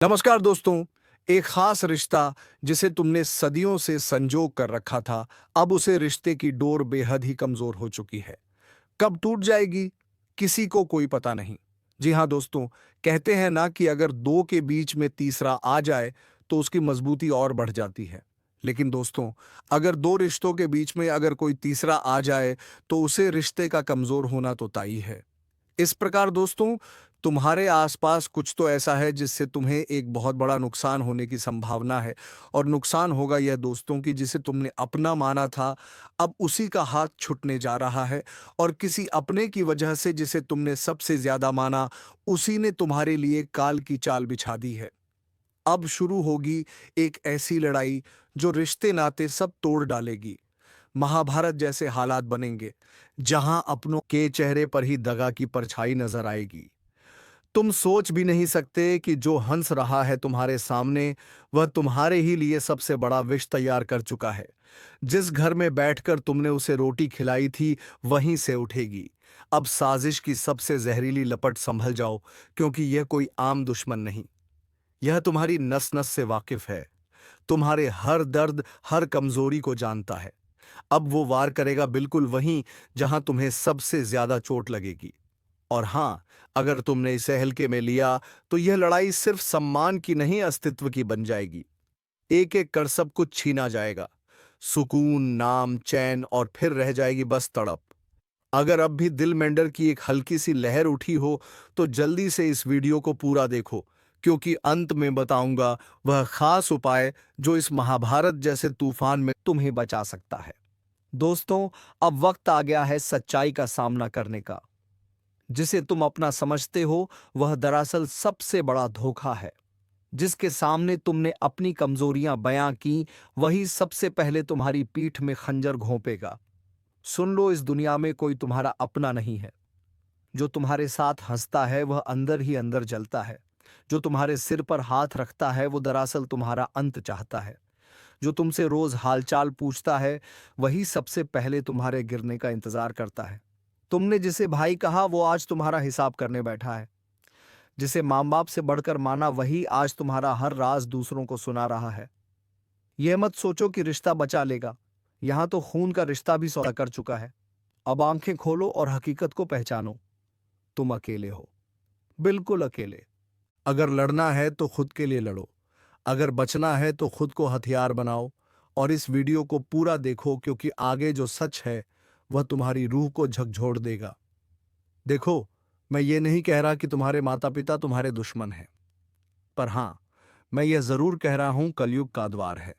नमस्कार दोस्तों। एक खास रिश्ता जिसे तुमने सदियों से संजो कर रखा था, अब उसे रिश्ते की डोर बेहद ही कमजोर हो चुकी है। कब टूट जाएगी, किसी को कोई पता नहीं। जी हाँ दोस्तों, कहते हैं ना कि अगर दो के बीच में तीसरा आ जाए तो उसकी मजबूती और बढ़ जाती है। लेकिन दोस्तों, अगर दो रिश्तों के बीच में अगर कोई तीसरा आ जाए तो उसे रिश्ते का कमजोर होना तो तय है। इस प्रकार दोस्तों, तुम्हारे आसपास कुछ तो ऐसा है जिससे तुम्हें एक बहुत बड़ा नुकसान होने की संभावना है। और नुकसान होगा यह दोस्तों कि जिसे तुमने अपना माना था, अब उसी का हाथ छूटने जा रहा है। और किसी अपने की वजह से जिसे तुमने सबसे ज्यादा माना, उसी ने तुम्हारे लिए काल की चाल बिछा दी है। अब शुरू होगी एक ऐसी लड़ाई जो रिश्ते नाते सब तोड़ डालेगी। महाभारत जैसे हालात बनेंगे, जहां अपनों के चेहरे पर ही दगा की परछाई नजर आएगी। तुम सोच भी नहीं सकते कि जो हंस रहा है तुम्हारे सामने, वह तुम्हारे ही लिए सबसे बड़ा विष तैयार कर चुका है। जिस घर में बैठकर तुमने उसे रोटी खिलाई थी, वहीं से उठेगी। अब साजिश की सबसे जहरीली लपट संभल जाओ, क्योंकि यह कोई आम दुश्मन नहीं। यह तुम्हारी नस नस से वाकिफ है, तुम्हारे हर दर्द, हर कमजोरी को जानता है। अब वो वार करेगा बिल्कुल वहीं जहां तुम्हें सबसे ज्यादा चोट लगेगी। और हां, अगर तुमने इसे हल्के में लिया तो यह लड़ाई सिर्फ सम्मान की नहीं, अस्तित्व की बन जाएगी। एक एक कर सब कुछ छीना जाएगा, सुकून, नाम, चैन, और फिर रह जाएगी बस तड़प। अगर अब भी दिल मेंडर की एक हल्की सी लहर उठी हो तो जल्दी से इस वीडियो को पूरा देखो, क्योंकि अंत में बताऊंगा वह खास उपाय जो इस महाभारत जैसे तूफान में तुम्हें बचा सकता है। दोस्तों, अब वक्त आ गया है सच्चाई का सामना करने का। जिसे तुम अपना समझते हो, वह दरअसल सबसे बड़ा धोखा है। जिसके सामने तुमने अपनी कमजोरियां बयां की, वही सबसे पहले तुम्हारी पीठ में खंजर घोंपेगा। सुन लो, इस दुनिया में कोई तुम्हारा अपना नहीं है। जो तुम्हारे साथ हंसता है वह अंदर ही अंदर जलता है। जो तुम्हारे सिर पर हाथ रखता है वो दरअसल तुम्हारा अंत चाहता है। जो तुमसे रोज हालचाल पूछता है, वही सबसे पहले तुम्हारे गिरने का इंतजार करता है। तुमने जिसे भाई कहा वो आज तुम्हारा हिसाब करने बैठा है। जिसे माँ बाप से बढ़कर माना, वही आज तुम्हारा हर राज दूसरों को सुना रहा है। यह मत सोचो कि रिश्ता बचा लेगा। यहां तो खून का रिश्ता भी सौदा कर चुका है। अब आंखें खोलो और हकीकत को पहचानो। तुम अकेले हो, बिल्कुल अकेले। अगर लड़ना है तो खुद के लिए लड़ो, अगर बचना है तो खुद को हथियार बनाओ। और इस वीडियो को पूरा देखो, क्योंकि आगे जो सच है वह तुम्हारी रूह को झकझोर देगा। देखो, मैं ये नहीं कह रहा कि तुम्हारे माता पिता तुम्हारे दुश्मन हैं, पर हां, मैं यह जरूर कह रहा हूं कलयुग का द्वार है।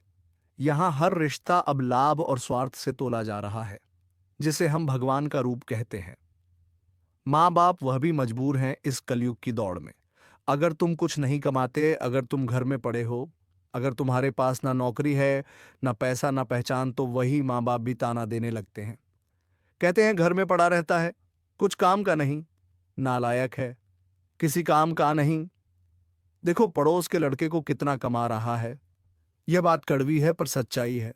यहां हर रिश्ता अब लाभ और स्वार्थ से तोला जा रहा है, जिसे हम भगवान का रूप कहते हैं। माँ बाप वह भी मजबूर हैं इस कलयुग की दौड़ में। अगर तुम कुछ नहीं कमाते, अगर तुम घर में पड़े हो, अगर तुम्हारे पास ना नौकरी है, ना पैसा, ना पहचान, तो वही माँ बाप भी ताना देने लगते हैं। कहते हैं घर में पड़ा रहता है, कुछ काम का नहीं, नालायक है, किसी काम का नहीं। देखो पड़ोस के लड़के को कितना कमा रहा है। यह बात कड़वी है पर सच्चाई है।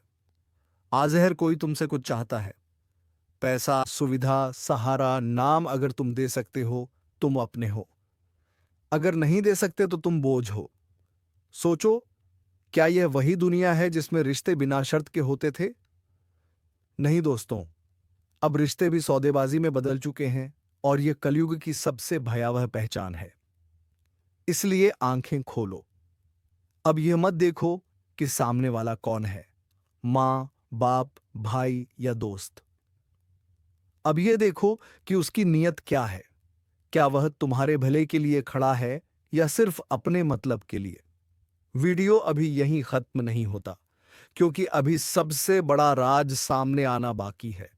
आजहर कोई तुमसे कुछ चाहता है, पैसा, सुविधा, सहारा, नाम। अगर तुम दे सकते हो, तुम अपने हो। अगर नहीं दे सकते तो तुम बोझ हो। सोचो, क्या यह वही दुनिया है जिसमें रिश्ते बिना शर्त के होते थे? नहीं दोस्तों, अब रिश्ते भी सौदेबाजी में बदल चुके हैं। और यह कलयुग की सबसे भयावह पहचान है। इसलिए आंखें खोलो। अब यह मत देखो कि सामने वाला कौन है, माँ, बाप, भाई या दोस्त। अब यह देखो कि उसकी नीयत क्या है। क्या वह तुम्हारे भले के लिए खड़ा है या सिर्फ अपने मतलब के लिए? वीडियो अभी यहीं खत्म नहीं होता, क्योंकि अभी सबसे बड़ा राज सामने आना बाकी है।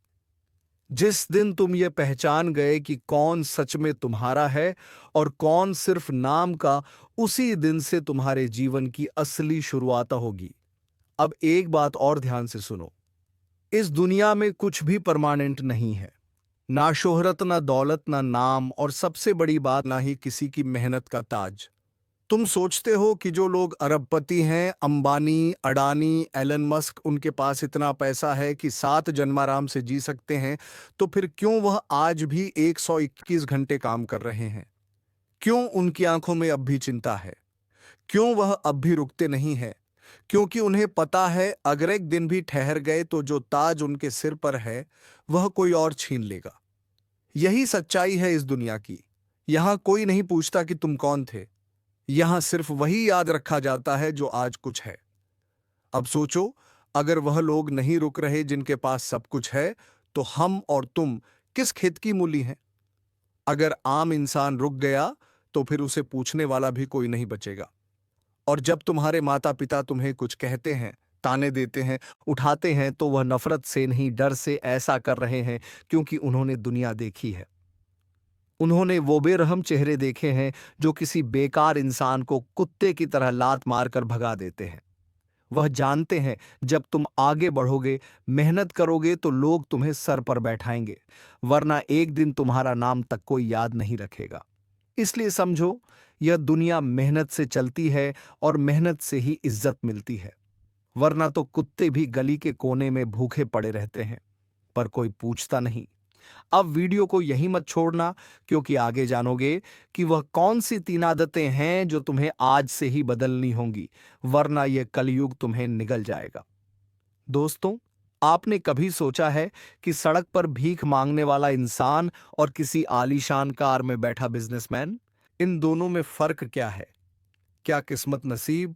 जिस दिन तुम ये पहचान गए कि कौन सच में तुम्हारा है और कौन सिर्फ नाम का, उसी दिन से तुम्हारे जीवन की असली शुरुआत होगी। अब एक बात और ध्यान से सुनो। इस दुनिया में कुछ भी परमानेंट नहीं है। ना शोहरत, ना दौलत, ना नाम, और सबसे बड़ी बात, ना ही किसी की मेहनत का ताज। तुम सोचते हो कि जो लोग अरबपति हैं, अंबानी, अडानी, एलन मस्क, उनके पास इतना पैसा है कि 7 जन्माराम से जी सकते हैं, तो फिर क्यों वह आज भी 121 घंटे काम कर रहे हैं? क्यों उनकी आंखों में अब भी चिंता है? क्यों वह अब भी रुकते नहीं हैं? क्योंकि उन्हें पता है अगर एक दिन भी ठहर गए तो जो ताज उनके सिर पर है वह कोई और छीन लेगा। यही सच्चाई है इस दुनिया की। यहां कोई नहीं पूछता कि तुम कौन थे। यहां सिर्फ वही याद रखा जाता है जो आज कुछ है। अब सोचो, अगर वह लोग नहीं रुक रहे जिनके पास सब कुछ है, तो हम और तुम किस खेत की मूली हैं? अगर आम इंसान रुक गया तो फिर उसे पूछने वाला भी कोई नहीं बचेगा। और जब तुम्हारे माता पिता तुम्हें कुछ कहते हैं, ताने देते हैं, उठाते हैं, तो वह नफरत से नहीं, डर से ऐसा कर रहे हैं, क्योंकि उन्होंने दुनिया देखी है। उन्होंने वो बेरहम चेहरे देखे हैं जो किसी बेकार इंसान को कुत्ते की तरह लात मारकर भगा देते हैं। वह जानते हैं जब तुम आगे बढ़ोगे, मेहनत करोगे, तो लोग तुम्हें सर पर बैठाएंगे, वरना एक दिन तुम्हारा नाम तक कोई याद नहीं रखेगा। इसलिए समझो, यह दुनिया मेहनत से चलती है और मेहनत से ही इज्जत मिलती है, वरना तो कुत्ते भी गली के कोने में भूखे पड़े रहते हैं, पर कोई पूछता नहीं। अब वीडियो को यहीं मत छोड़ना, क्योंकि आगे जानोगे कि वह कौन सी 3 आदतें हैं जो तुम्हें आज से ही बदलनी होंगी, वरना यह कलयुग तुम्हें निगल जाएगा। दोस्तों, आपने कभी सोचा है कि सड़क पर भीख मांगने वाला इंसान और किसी आलीशान कार में बैठा बिजनेसमैन, इन दोनों में फर्क क्या है? क्या किस्मत, नसीब,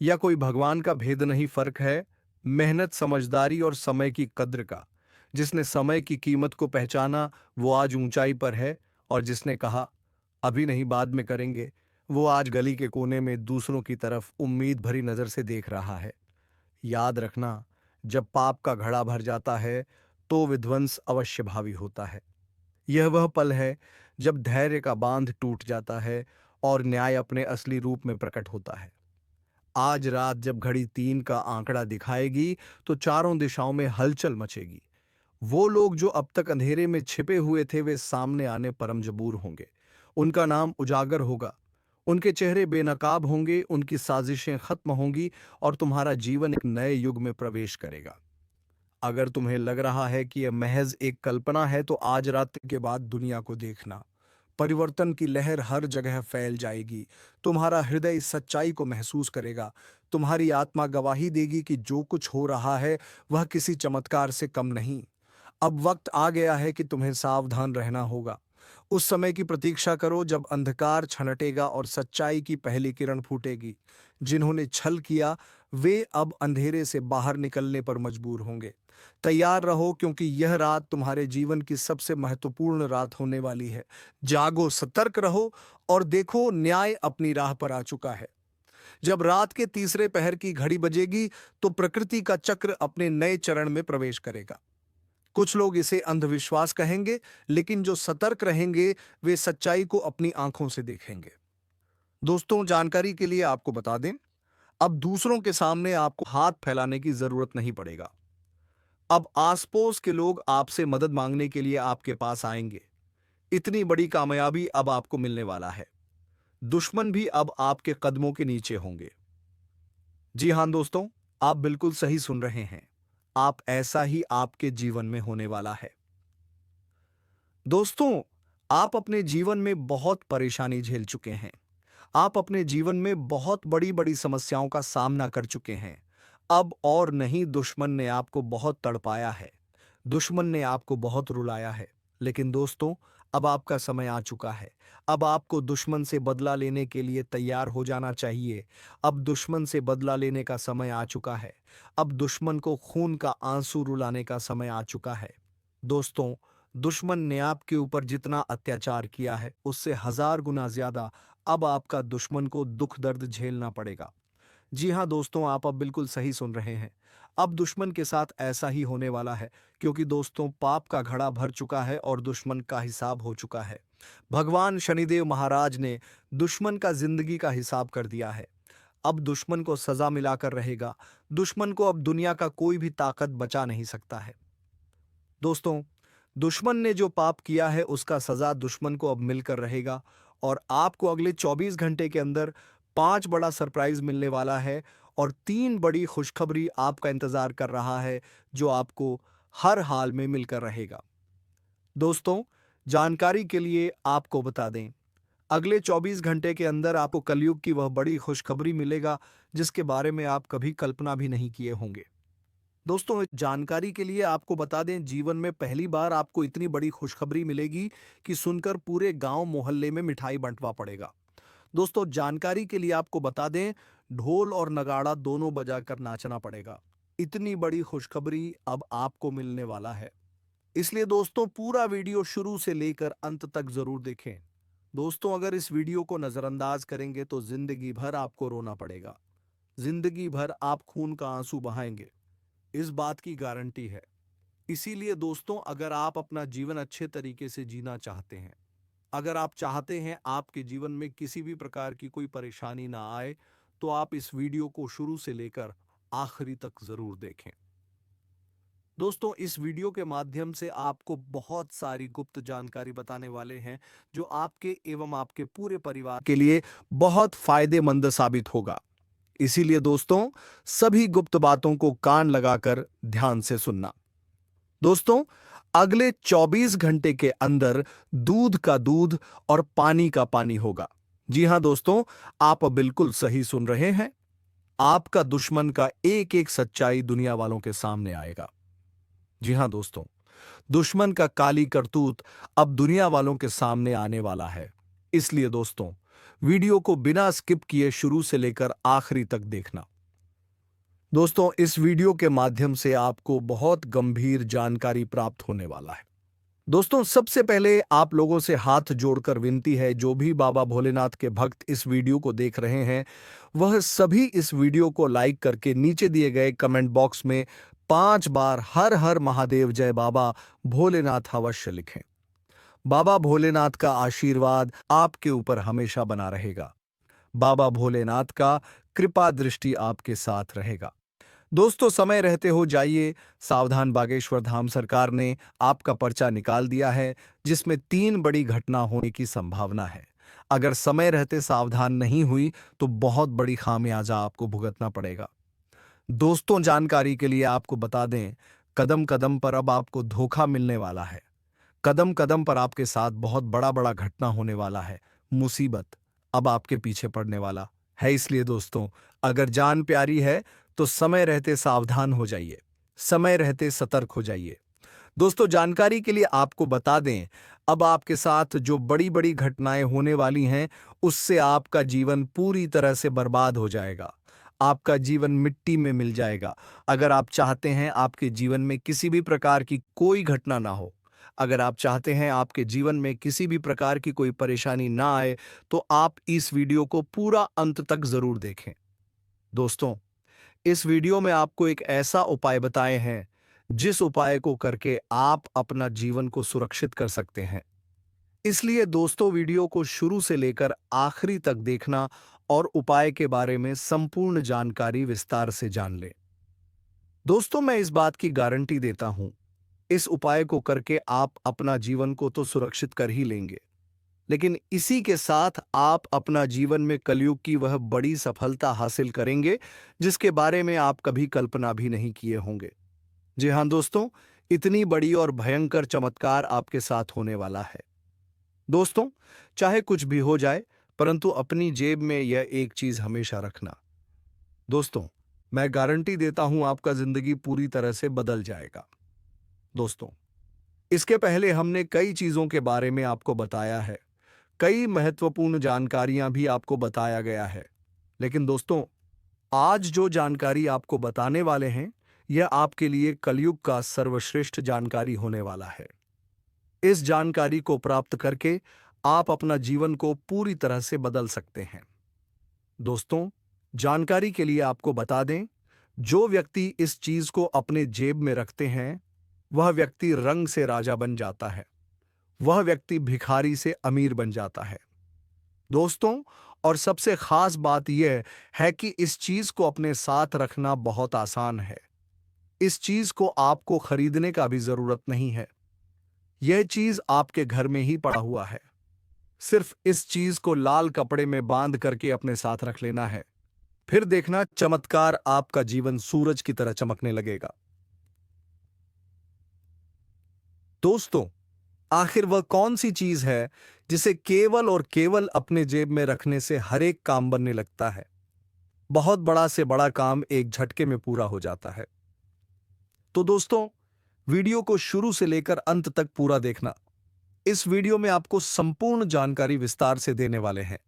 या कोई भगवान का भेद नहीं फर्क है? मेहनत, समझदारी और समय की कद्र का। जिसने समय की कीमत को पहचाना वो आज ऊंचाई पर है, और जिसने कहा अभी नहीं बाद में करेंगे, वो आज गली के कोने में दूसरों की तरफ उम्मीद भरी नजर से देख रहा है। याद रखना, जब पाप का घड़ा भर जाता है तो विध्वंस अवश्य भावी होता है। यह वह पल है जब धैर्य का बांध टूट जाता है और न्याय अपने असली रूप में प्रकट होता है। आज रात जब घड़ी 3 का आंकड़ा दिखाएगी तो चारों दिशाओं में हलचल मचेगी। वो लोग जो अब तक अंधेरे में छिपे हुए थे वे सामने आने पर मजबूर होंगे। उनका नाम उजागर होगा, उनके चेहरे बेनकाब होंगे, उनकी साजिशें खत्म होंगी और तुम्हारा जीवन एक नए युग में प्रवेश करेगा। अगर तुम्हें लग रहा है कि यह महज एक कल्पना है तो आज रात के बाद दुनिया को देखना। परिवर्तन की लहर हर जगह फैल जाएगी। तुम्हारा हृदय इस सच्चाई को महसूस करेगा। तुम्हारी आत्मा गवाही देगी कि जो कुछ हो रहा है वह किसी चमत्कार से कम नहीं। अब वक्त आ गया है कि तुम्हें सावधान रहना होगा। उस समय की प्रतीक्षा करो जब अंधकार छनटेगा और सच्चाई की पहली किरण फूटेगी। जिन्होंने छल किया वे अब अंधेरे से बाहर निकलने पर मजबूर होंगे। तैयार रहो, क्योंकि यह रात तुम्हारे जीवन की सबसे महत्वपूर्ण रात होने वाली है। जागो, सतर्क रहो और देखो, न्याय अपनी राह पर आ चुका है। जब रात के तीसरे पहर की घड़ी बजेगी तो प्रकृति का चक्र अपने नए चरण में प्रवेश करेगा। कुछ लोग इसे अंधविश्वास कहेंगे, लेकिन जो सतर्क रहेंगे वे सच्चाई को अपनी आंखों से देखेंगे। दोस्तों, जानकारी के लिए आपको बता दें, अब दूसरों के सामने आपको हाथ फैलाने की जरूरत नहीं पड़ेगा। अब आस पड़ोस के लोग आपसे मदद मांगने के लिए आपके पास आएंगे। इतनी बड़ी कामयाबी अब आपको मिलने वाला है। दुश्मन भी अब आपके कदमों के नीचे होंगे। जी हां दोस्तों, आप बिल्कुल सही सुन रहे हैं। आप ऐसा ही आपके जीवन में होने वाला है। दोस्तों, आप अपने जीवन में बहुत परेशानी झेल चुके हैं। आप अपने जीवन में बहुत बड़ी-बड़ी समस्याओं का सामना कर चुके हैं। अब और नहीं, दुश्मन ने आपको बहुत तड़पाया है। दुश्मन ने आपको बहुत रुलाया है। लेकिन दोस्तों, अब आपका समय आ चुका है। अब आपको दुश्मन से बदला लेने के लिए तैयार हो जाना चाहिए। अब दुश्मन से बदला लेने का समय आ चुका है। अब दुश्मन को खून का आंसू रुलाने का समय आ चुका है। दोस्तों, दुश्मन ने आपके ऊपर जितना अत्याचार किया है उससे 1000 गुना ज्यादा अब आपका दुश्मन को दुख दर्द झेलना पड़ेगा। जी हाँ दोस्तों, आप अब बिल्कुल सही सुन रहे हैं। अब दुश्मन के साथ ऐसा ही होने वाला है, क्योंकि दोस्तों पाप का घड़ा भर चुका है और दुश्मन का हिसाब हो चुका है। भगवान शनिदेव महाराज ने दुश्मन का जिंदगी का हिसाब कर दिया है। अब दुश्मन को सजा मिलाकर रहेगा। दुश्मन को अब दुनिया का कोई भी ताकत बचा नहीं सकता है। दोस्तों, दुश्मन ने जो पाप किया है उसका सजा दुश्मन को अब मिलकर रहेगा, और आपको अगले 24 घंटे के अंदर 5 बड़ा सरप्राइज मिलने वाला है और 3 बड़ी खुशखबरी आपका इंतजार कर रहा है, जो आपको हर हाल में मिलकर रहेगा। दोस्तों, जानकारी के लिए आपको बता दें, अगले 24 घंटे के अंदर आपको कलयुग की वह बड़ी खुशखबरी मिलेगा जिसके बारे में आप कभी कल्पना भी नहीं किए होंगे। दोस्तों, जानकारी के लिए आपको बता दें, जीवन में पहली बार आपको इतनी बड़ी खुशखबरी मिलेगी कि सुनकर पूरे गांव मोहल्ले में मिठाई बंटवा पड़ेगा। दोस्तों, जानकारी के लिए आपको बता दें, ढोल और नगाड़ा दोनों बजाकर नाचना पड़ेगा। इतनी बड़ी खुशखबरी अब आपको मिलने वाला है। इसलिए दोस्तों, पूरा वीडियो शुरू से लेकर अंत तक जरूर देखें। दोस्तों, अगर इस वीडियो को नजरअंदाज करेंगे तो जिंदगी भर आपको रोना पड़ेगा। जिंदगी भर आप खून का आंसू बहाएंगे, इस बात की गारंटी है। इसीलिए दोस्तों, अगर आप अपना जीवन अच्छे तरीके से जीना चाहते हैं, अगर आप चाहते हैं आपके जीवन में किसी भी प्रकार की कोई परेशानी ना आए, तो आप इस वीडियो को शुरू से लेकर आखिरी तक जरूर देखें। दोस्तों, इस वीडियो के माध्यम से आपको बहुत सारी गुप्त जानकारी बताने वाले हैं जो आपके एवं आपके पूरे परिवार के लिए बहुत फायदेमंद साबित होगा। इसीलिए दोस्तों, सभी गुप्त बातों को कान लगाकर ध्यान से सुनना। दोस्तों, अगले 24 घंटे के अंदर दूध का दूध और पानी का पानी होगा। जी हां दोस्तों, आप बिल्कुल सही सुन रहे हैं। आपका दुश्मन का एक एक सच्चाई दुनिया वालों के सामने आएगा। जी हां दोस्तों, दुश्मन का काली करतूत अब दुनिया वालों के सामने आने वाला है। इसलिए दोस्तों, वीडियो को बिना स्किप किए शुरू से लेकर आखिरी तक देखना। दोस्तों, इस वीडियो के माध्यम से आपको बहुत गंभीर जानकारी प्राप्त होने वाला है। दोस्तों, सबसे पहले आप लोगों से हाथ जोड़कर विनती है, जो भी बाबा भोलेनाथ के भक्त इस वीडियो को देख रहे हैं, वह सभी इस वीडियो को लाइक करके नीचे दिए गए कमेंट बॉक्स में 5 बार हर हर महादेव जय बाबा भोलेनाथ अवश्य लिखें। बाबा भोलेनाथ का आशीर्वाद आपके ऊपर हमेशा बना रहेगा। बाबा भोलेनाथ का कृपा दृष्टि आपके साथ रहेगा। दोस्तों, समय रहते हो जाइए। सावधान बागेश्वर धाम सरकार ने आपका पर्चा निकाल दिया है, जिसमें 3 बड़ी घटना होने की संभावना है। अगर समय रहते सावधान नहीं हुई तो बहुत बड़ी खामियाजा आपको भुगतना पड़ेगा। दोस्तों, जानकारी के लिए आपको बता दें, कदम कदम पर अब आपको धोखा मिलने वाला है। कदम कदम पर आपके साथ बहुत बड़ा बड़ा घटना होने वाला है। मुसीबत अब आपके पीछे पड़ने वाला है। इसलिए दोस्तों, अगर जान प्यारी है तो समय रहते सावधान हो जाइए, समय रहते सतर्क हो जाइए। दोस्तों, जानकारी के लिए आपको बता दें, अब आपके साथ जो बड़ी बड़ी घटनाएं होने वाली हैं, उससे आपका जीवन पूरी तरह से बर्बाद हो जाएगा। आपका जीवन मिट्टी में मिल जाएगा। अगर आप चाहते हैं आपके जीवन में किसी भी प्रकार की कोई घटना ना हो, अगर आप चाहते हैं आपके जीवन में किसी भी प्रकार की कोई परेशानी ना आए, तो आप इस वीडियो को पूरा अंत तक जरूर देखें। दोस्तों, इस वीडियो में आपको एक ऐसा उपाय बताए हैं जिस उपाय को करके आप अपना जीवन को सुरक्षित कर सकते हैं। इसलिए दोस्तों, वीडियो को शुरू से लेकर आखिरी तक देखना और उपाय के बारे में संपूर्ण जानकारी विस्तार से जान लें। दोस्तों, मैं इस बात की गारंटी देता हूं, इस उपाय को करके आप अपना जीवन को तो सुरक्षित कर ही लेंगे, लेकिन इसी के साथ आप अपना जीवन में कलयुग की वह बड़ी सफलता हासिल करेंगे जिसके बारे में आप कभी कल्पना भी नहीं किए होंगे। जी हां दोस्तों, इतनी बड़ी और भयंकर चमत्कार आपके साथ होने वाला है। दोस्तों, चाहे कुछ भी हो जाए, परंतु अपनी जेब में यह एक चीज हमेशा रखना। दोस्तों, मैं गारंटी देता हूं आपका जिंदगी पूरी तरह से बदल जाएगा। दोस्तों, इसके पहले हमने कई चीजों के बारे में आपको बताया है, कई महत्वपूर्ण जानकारियां भी आपको बताया गया है, लेकिन दोस्तों, आज जो जानकारी आपको बताने वाले हैं, यह आपके लिए कलयुग का सर्वश्रेष्ठ जानकारी होने वाला है। इस जानकारी को प्राप्त करके आप अपना जीवन को पूरी तरह से बदल सकते हैं। दोस्तों, जानकारी के लिए आपको बता दें, जो व्यक्ति इस चीज को अपने जेब में रखते हैं, वह व्यक्ति रंग से राजा बन जाता है, वह व्यक्ति भिखारी से अमीर बन जाता है। दोस्तों, और सबसे खास बात यह है कि इस चीज को अपने साथ रखना बहुत आसान है। इस चीज को आपको खरीदने का भी जरूरत नहीं है। यह चीज आपके घर में ही पड़ा हुआ है। सिर्फ इस चीज को लाल कपड़े में बांध करके अपने साथ रख लेना है। फिर देखना चमत्कार, आपका जीवन सूरज की तरह चमकने लगेगा। दोस्तों, आखिर वह कौन सी चीज है जिसे केवल और केवल अपने जेब में रखने से हर एक काम बनने लगता है। बहुत बड़ा से बड़ा काम एक झटके में पूरा हो जाता है। तो दोस्तों, वीडियो को शुरू से लेकर अंत तक पूरा देखना। इस वीडियो में आपको संपूर्ण जानकारी विस्तार से देने वाले हैं।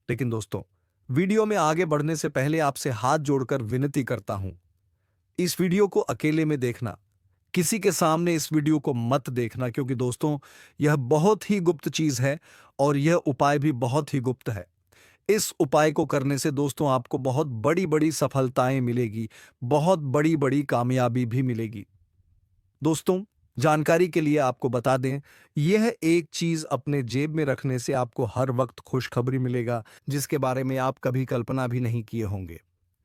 लेकिन दोस्तों, वीडियो में आगे बढ़ने से पहले आपसे हाथ जोड़कर विनती करता हूं, इस वीडियो को अकेले में देखना, किसी के सामने इस वीडियो को मत देखना, क्योंकि दोस्तों यह बहुत ही गुप्त चीज है और यह उपाय भी बहुत ही गुप्त है। इस उपाय को करने से दोस्तों आपको बहुत बड़ी बड़ी सफलताएं मिलेगी, बहुत बड़ी बड़ी कामयाबी भी मिलेगी। दोस्तों, जानकारी के लिए आपको बता दें, यह एक चीज अपने जेब में रखने से आपको हर वक्त खुशखबरी मिलेगा, जिसके बारे में आप कभी कल्पना भी नहीं किए होंगे।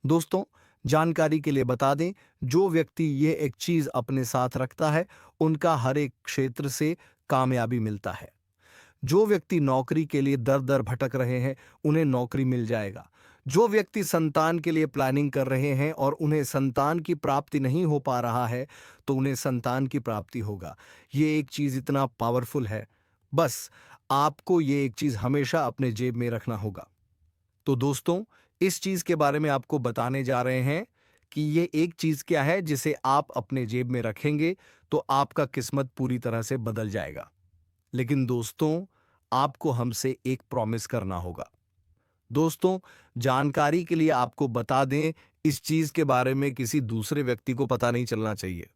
दोस्तों, जानकारी के लिए बता दें, जो व्यक्ति यह एक चीज अपने साथ रखता है, उनका हर एक क्षेत्र से कामयाबी मिलता है। जो व्यक्ति नौकरी के लिए दर दर भटक रहे हैं, उन्हें नौकरी मिल जाएगा। जो व्यक्ति संतान के लिए प्लानिंग कर रहे हैं और उन्हें संतान की प्राप्ति नहीं हो पा रहा है, तो उन्हें संतान की प्राप्ति होगा। ये एक चीज इतना पावरफुल है, बस आपको ये एक चीज हमेशा अपने जेब में रखना होगा। तो दोस्तों, इस चीज के बारे में आपको बताने जा रहे हैं कि ये एक चीज क्या है जिसे आप अपने जेब में रखेंगे तो आपका किस्मत पूरी तरह से बदल जाएगा। लेकिन दोस्तों, आपको हमसे एक प्रॉमिस करना होगा। दोस्तों, जानकारी के लिए आपको बता दें, इस चीज के बारे में किसी दूसरे व्यक्ति को पता नहीं चलना चाहिए।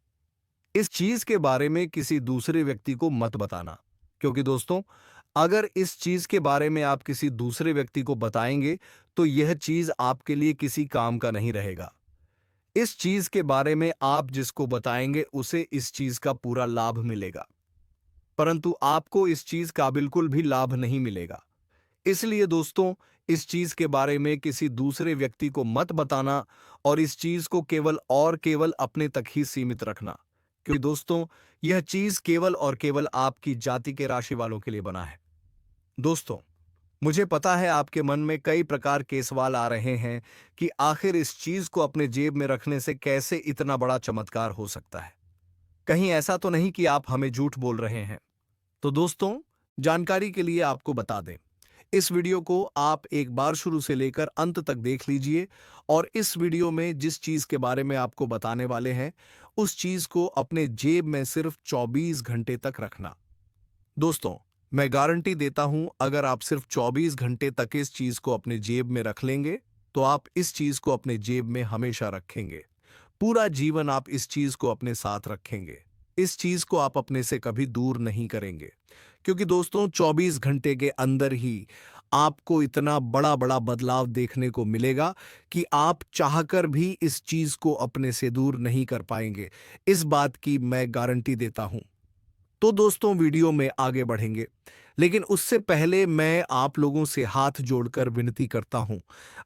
इस चीज के बारे में किसी दूसरे व्यक्ति को मत बताना, क्योंकि दोस्तों, अगर इस चीज के बारे में आप किसी दूसरे व्यक्ति को बताएंगे तो यह चीज आपके लिए किसी काम का नहीं रहेगा। इस चीज के बारे में आप जिसको बताएंगे उसे इस चीज का पूरा लाभ मिलेगा, परंतु आपको इस चीज का बिल्कुल भी लाभ नहीं मिलेगा। इसलिए दोस्तों, इस चीज के बारे में किसी दूसरे व्यक्ति को मत बताना और इस चीज को केवल और केवल अपने तक ही सीमित रखना, क्योंकि दोस्तों यह चीज केवल और केवल आपकी जाति के राशि वालों के लिए बना है। दोस्तों, मुझे पता है आपके मन में कई प्रकार के सवाल आ रहे हैं कि आखिर इस चीज को अपने जेब में रखने से कैसे इतना बड़ा चमत्कार हो सकता है। कहीं ऐसा तो नहीं कि आप हमें झूठ बोल रहे हैं। तो दोस्तों, जानकारी के लिए आपको बता दें, इस वीडियो को आप एक बार शुरू से लेकर अंत तक देख लीजिए और इस वीडियो में जिस चीज के बारे में आपको बताने वाले हैं, उस चीज को अपने जेब में सिर्फ 24 घंटे तक रखना। दोस्तों, मैं गारंटी देता हूं, अगर आप सिर्फ 24 घंटे तक इस चीज को अपने जेब में रख लेंगे तो आप इस चीज को अपने जेब में हमेशा रखेंगे। पूरा जीवन आप इस चीज को अपने साथ रखेंगे। इस चीज को आप अपने से कभी दूर नहीं करेंगे, क्योंकि दोस्तों 24 घंटे के अंदर ही आपको इतना बड़ा बड़ा बदलाव देखने को मिलेगा कि आप चाहकर भी इस चीज को अपने से दूर नहीं कर पाएंगे। इस बात की मैं गारंटी देता हूं। तो दोस्तों, वीडियो में आगे बढ़ेंगे, लेकिन उससे पहले मैं आप लोगों से हाथ जोड़कर विनती करता हूं,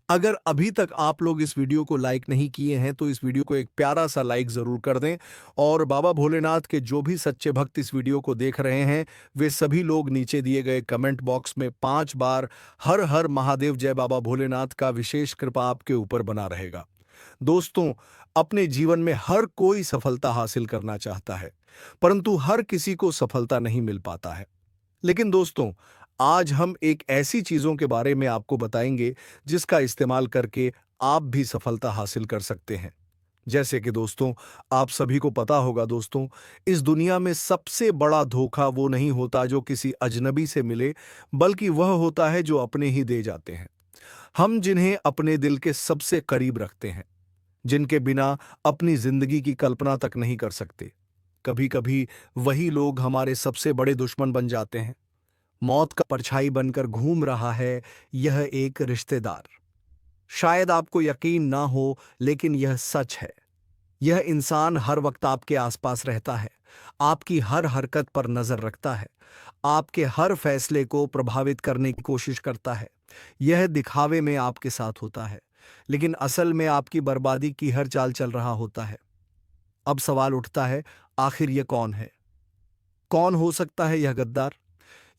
अगर अभी तक आप लोग इस वीडियो को लाइक नहीं किए हैं तो इस वीडियो को एक प्यारा सा लाइक जरूर कर दें। और बाबा भोलेनाथ के जो भी सच्चे भक्त इस वीडियो को देख रहे हैं, वे सभी लोग नीचे दिए गए कमेंट बॉक्स में 5 बार हर हर महादेव जय बाबा भोलेनाथ का विशेष कृपा आपके ऊपर बना रहेगा। दोस्तों, अपने जीवन में हर कोई सफलता हासिल करना चाहता है, परंतु हर किसी को सफलता नहीं मिल पाता है। लेकिन दोस्तों, आज हम एक ऐसी चीजों के बारे में आपको बताएंगे जिसका इस्तेमाल करके आप भी सफलता हासिल कर सकते हैं। जैसे कि दोस्तों, आप सभी को पता होगा दोस्तों, इस दुनिया में सबसे बड़ा धोखा वो नहीं होता जो किसी अजनबी से मिले, बल्कि वह होता है जो अपने ही दे जाते हैं। हम जिन्हें अपने दिल के सबसे करीब रखते हैं, जिनके बिना अपनी जिंदगी की कल्पना तक नहीं कर सकते, कभी कभी वही लोग हमारे सबसे बड़े दुश्मन बन जाते हैं। मौत का परछाई बनकर घूम रहा है यह एक रिश्तेदार। शायद आपको यकीन ना हो, लेकिन यह सच है। यह इंसान हर वक्त आपके आसपास रहता है, आपकी हर हरकत पर नजर रखता है, आपके हर फैसले को प्रभावित करने की कोशिश करता है। यह दिखावे में आपके साथ होता है, लेकिन असल में आपकी बर्बादी की हर चाल चल रहा होता है। अब सवाल उठता है, आखिर यह कौन है? कौन हो सकता है यह गद्दार?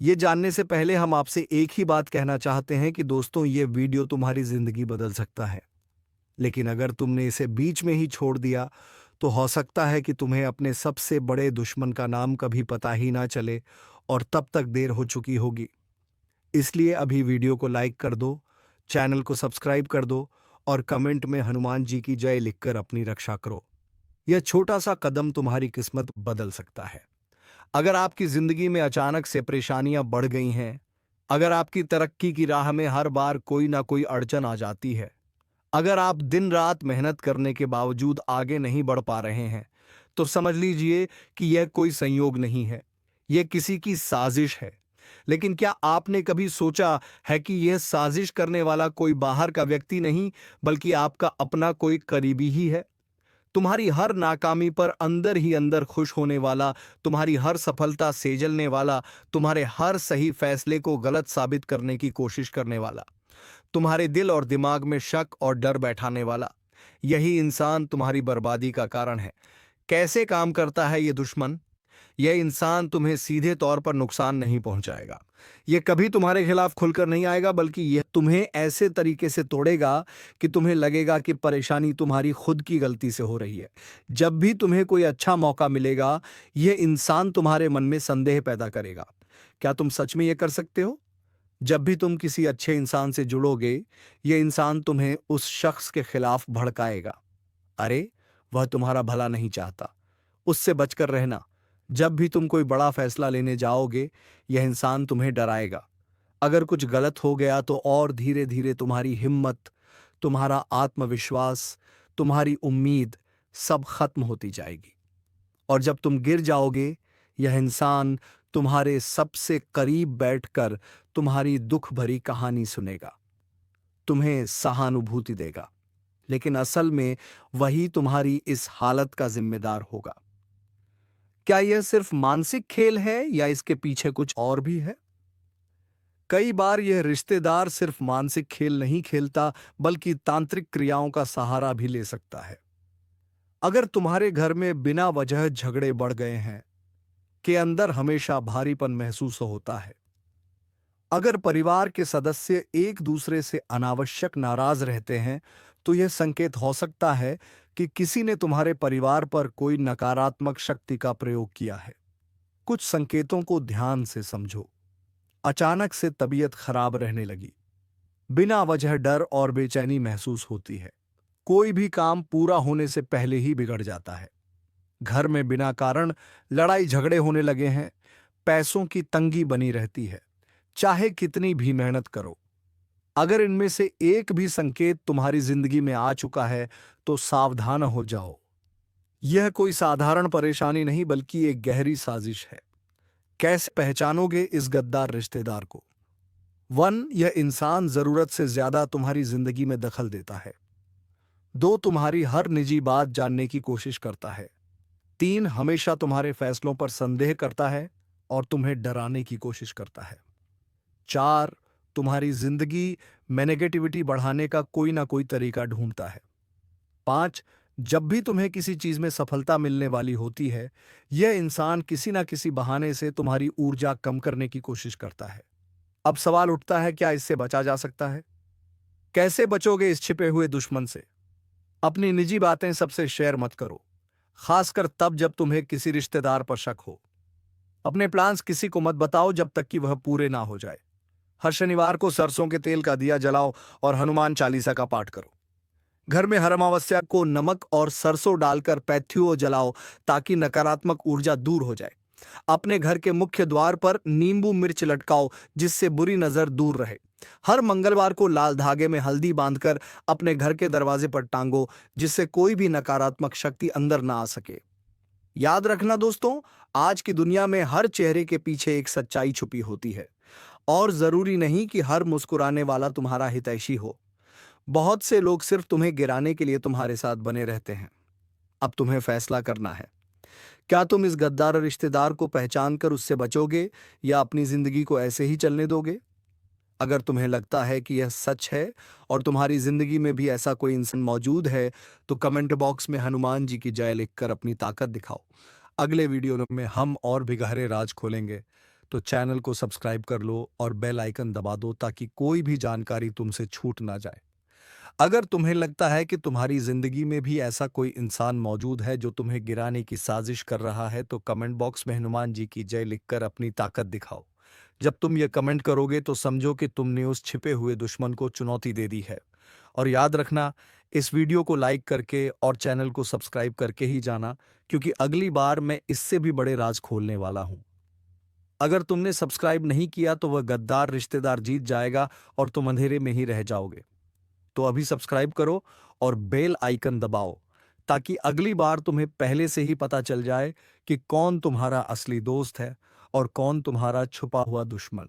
ये जानने से पहले हम आपसे एक ही बात कहना चाहते हैं कि दोस्तों, ये वीडियो तुम्हारी जिंदगी बदल सकता है, लेकिन अगर तुमने इसे बीच में ही छोड़ दिया तो हो सकता है कि तुम्हें अपने सबसे बड़े दुश्मन का नाम कभी पता ही ना चले और तब तक देर हो चुकी होगी। इसलिए अभी वीडियो को लाइक कर दो, चैनल को सब्सक्राइब कर दो और कमेंट में हनुमान जी की जय लिखकर अपनी रक्षा करो। यह छोटा सा कदम तुम्हारी किस्मत बदल सकता है। अगर आपकी जिंदगी में अचानक से परेशानियां बढ़ गई हैं, अगर आपकी तरक्की की राह में हर बार कोई ना कोई अड़चन आ जाती है, अगर आप दिन रात मेहनत करने के बावजूद आगे नहीं बढ़ पा रहे हैं, तो समझ लीजिए कि यह कोई संयोग नहीं है, यह किसी की साजिश है। लेकिन क्या आपने कभी सोचा है कि यह साजिश करने वाला कोई बाहर का व्यक्ति नहीं, बल्कि आपका अपना कोई करीबी ही है? तुम्हारी हर नाकामी पर अंदर ही अंदर खुश होने वाला, तुम्हारी हर सफलता से जलने वाला, तुम्हारे हर सही फैसले को गलत साबित करने की कोशिश करने वाला, तुम्हारे दिल और दिमाग में शक और डर बैठाने वाला, यही इंसान तुम्हारी बर्बादी का कारण है। कैसे काम करता है ये दुश्मन? यह इंसान तुम्हें सीधे तौर पर नुकसान नहीं पहुंचाएगा। यह कभी तुम्हारे खिलाफ खुलकर नहीं आएगा, बल्कि यह तुम्हें ऐसे तरीके से तोड़ेगा कि तुम्हें लगेगा कि परेशानी तुम्हारी खुद की गलती से हो रही है। जब भी तुम्हें कोई अच्छा मौका मिलेगा, यह इंसान तुम्हारे मन में संदेह पैदा करेगा। क्या तुम सच में यह कर सकते हो? जब भी तुम किसी अच्छे इंसान से जुड़ोगे, यह इंसान तुम्हें उस शख्स के खिलाफ भड़काएगा। अरे, वह तुम्हारा भला नहीं चाहता, उससे बचकर रहना। जब भी तुम कोई बड़ा फैसला लेने जाओगे, यह इंसान तुम्हें डराएगा। अगर कुछ गलत हो गया तो और धीरे धीरे तुम्हारी हिम्मत, तुम्हारा आत्मविश्वास, तुम्हारी उम्मीद सब खत्म होती जाएगी। और जब तुम गिर जाओगे, यह इंसान तुम्हारे सबसे करीब बैठकर तुम्हारी दुख भरी कहानी सुनेगा, तुम्हें सहानुभूति देगा। लेकिन असल में वही तुम्हारी इस हालत का जिम्मेदार होगा। क्या यह सिर्फ मानसिक खेल है या इसके पीछे कुछ और भी है? कई बार यह रिश्तेदार सिर्फ मानसिक खेल नहीं खेलता, बल्कि तांत्रिक क्रियाओं का सहारा भी ले सकता है। अगर तुम्हारे घर में बिना वजह झगड़े बढ़ गए हैं, के अंदर हमेशा भारीपन महसूस होता है, अगर परिवार के सदस्य एक दूसरे से अनावश्यक नाराज रहते हैं, तो यह संकेत हो सकता है कि किसी ने तुम्हारे परिवार पर कोई नकारात्मक शक्ति का प्रयोग किया है। कुछ संकेतों को ध्यान से समझो। अचानक से तबीयत खराब रहने लगी, बिना वजह डर और बेचैनी महसूस होती है, कोई भी काम पूरा होने से पहले ही बिगड़ जाता है, घर में बिना कारण लड़ाई झगड़े होने लगे हैं, पैसों की तंगी बनी रहती है, चाहे कितनी भी मेहनत करो। अगर इनमें से एक भी संकेत तुम्हारी जिंदगी में आ चुका है, तो सावधान हो जाओ। यह कोई साधारण परेशानी नहीं, बल्कि एक गहरी साजिश है। कैसे पहचानोगे इस गद्दार रिश्तेदार को? 1, यह इंसान जरूरत से ज्यादा तुम्हारी जिंदगी में दखल देता है। 2, तुम्हारी हर निजी बात जानने की कोशिश करता है। 3, हमेशा तुम्हारे फैसलों पर संदेह करता है और तुम्हें डराने की कोशिश करता है। 4, तुम्हारी जिंदगी में नेगेटिविटी बढ़ाने का कोई ना कोई तरीका ढूंढता है। 5, जब भी तुम्हें किसी चीज में सफलता मिलने वाली होती है, यह इंसान किसी ना किसी बहाने से तुम्हारी ऊर्जा कम करने की कोशिश करता है। अब सवाल उठता है, क्या इससे बचा जा सकता है? कैसे बचोगे इस छिपे हुए दुश्मन से? अपनी निजी बातें सबसे शेयर मत करो, खासकर तब जब तुम्हें किसी रिश्तेदार पर शक हो। अपने प्लान्स किसी को मत बताओ जब तक कि वह पूरे ना हो जाए। हर शनिवार को सरसों के तेल का दिया जलाओ और हनुमान चालीसा का पाठ करो। घर में हर अमावस्या को नमक और सरसों डालकर पैथ्युओ जलाओ, ताकि नकारात्मक ऊर्जा दूर हो जाए। अपने घर के मुख्य द्वार पर नींबू मिर्च लटकाओ, जिससे बुरी नजर दूर रहे। हर मंगलवार को लाल धागे में हल्दी बांधकर अपने घर के दरवाजे पर टांगो, जिससे कोई भी नकारात्मक शक्ति अंदर ना आ सके। याद रखना दोस्तों, आज की दुनिया में हर चेहरे के पीछे एक सच्चाई छुपी होती है, और जरूरी नहीं कि हर मुस्कुराने वाला तुम्हारा हितैषी हो। बहुत से लोग सिर्फ तुम्हें गिराने के लिए तुम्हारे साथ बने रहते हैं। अब तुम्हें फैसला करना है, क्या तुम इस गद्दार रिश्तेदार को पहचान कर उससे बचोगे, या अपनी जिंदगी को ऐसे ही चलने दोगे? अगर तुम्हें लगता है कि यह सच है और तुम्हारी जिंदगी में भी ऐसा कोई इंसान मौजूद है, तो कमेंट बॉक्स में हनुमान जी की जय लिखकर अपनी ताकत दिखाओ। अगले वीडियो में हम और भी गहरे राज खोलेंगे, तो चैनल को सब्सक्राइब कर लो और बेल आइकन दबा दो, ताकि कोई भी जानकारी तुमसे छूट ना जाए। अगर तुम्हें लगता है कि तुम्हारी जिंदगी में भी ऐसा कोई इंसान मौजूद है जो तुम्हें गिराने की साजिश कर रहा है, तो कमेंट बॉक्स में हनुमान जी की जय लिखकर अपनी ताकत दिखाओ। जब तुम ये कमेंट करोगे तो समझो कि तुमने उस छिपे हुए दुश्मन को चुनौती दे दी है। और याद रखना, इस वीडियो को लाइक करके और चैनल को सब्सक्राइब करके ही जाना, क्योंकि अगली बार मैं इससे भी बड़े राज खोलने वाला हूं। अगर तुमने सब्सक्राइब नहीं किया तो वह गद्दार रिश्तेदार जीत जाएगा और तुम अंधेरे में ही रह जाओगे। तो अभी सब्सक्राइब करो और बेल आइकन दबाओ, ताकि अगली बार तुम्हें पहले से ही पता चल जाए कि कौन तुम्हारा असली दोस्त है और कौन तुम्हारा छुपा हुआ दुश्मन।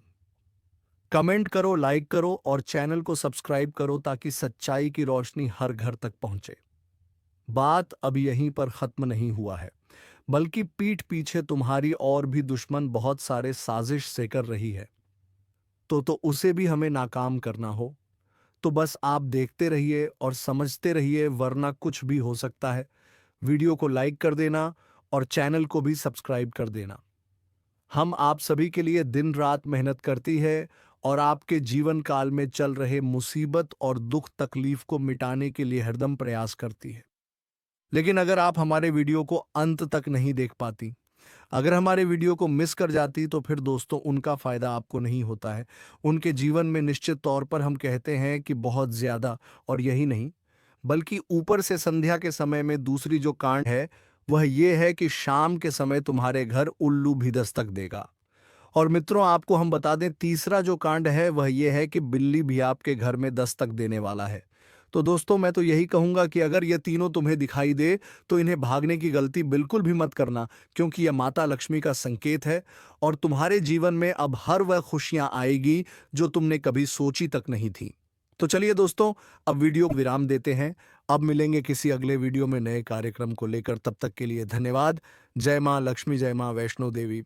कमेंट करो, लाइक करो और चैनल को सब्सक्राइब करो ताकि सच्चाई की रोशनी हर घर तक पहुंचे। बात अब यहीं पर खत्म नहीं हुआ है, बल्कि पीठ पीछे तुम्हारी और भी दुश्मन बहुत सारे साजिश से कर रही है। तो उसे भी हमें नाकाम करना हो तो बस आप देखते रहिए और समझते रहिए, वरना कुछ भी हो सकता है। वीडियो को लाइक कर देना और चैनल को भी सब्सक्राइब कर देना। हम आप सभी के लिए दिन रात मेहनत करती है और आपके जीवन काल में चल रहे मुसीबत और दुख तकलीफ को मिटाने के लिए हरदम प्रयास करती है। लेकिन अगर आप हमारे वीडियो को अंत तक नहीं देख पाती, अगर हमारे वीडियो को मिस कर जाती, तो फिर दोस्तों उनका फायदा आपको नहीं होता है। उनके जीवन में निश्चित तौर पर हम कहते हैं कि बहुत ज्यादा, और यही नहीं बल्कि ऊपर से संध्या के समय में दूसरी जो कांड है वह ये है कि शाम के समय तुम्हारे घर उल्लू भी दस्तक देगा। और मित्रों, आपको हम बता दें, तीसरा जो कांड है वह यह है कि बिल्ली भी आपके घर में दस्तक देने वाला है। तो दोस्तों, मैं तो यही कहूंगा कि अगर ये तीनों तुम्हें दिखाई दे तो इन्हें भागने की गलती बिल्कुल भी मत करना, क्योंकि यह माता लक्ष्मी का संकेत है और तुम्हारे जीवन में अब हर वह खुशियां आएगी जो तुमने कभी सोची तक नहीं थी। तो चलिए दोस्तों, अब वीडियो को विराम देते हैं। अब मिलेंगे किसी अगले वीडियो में नए कार्यक्रम को लेकर। तब तक के लिए धन्यवाद। जय मां लक्ष्मी, जय मां वैष्णो देवी।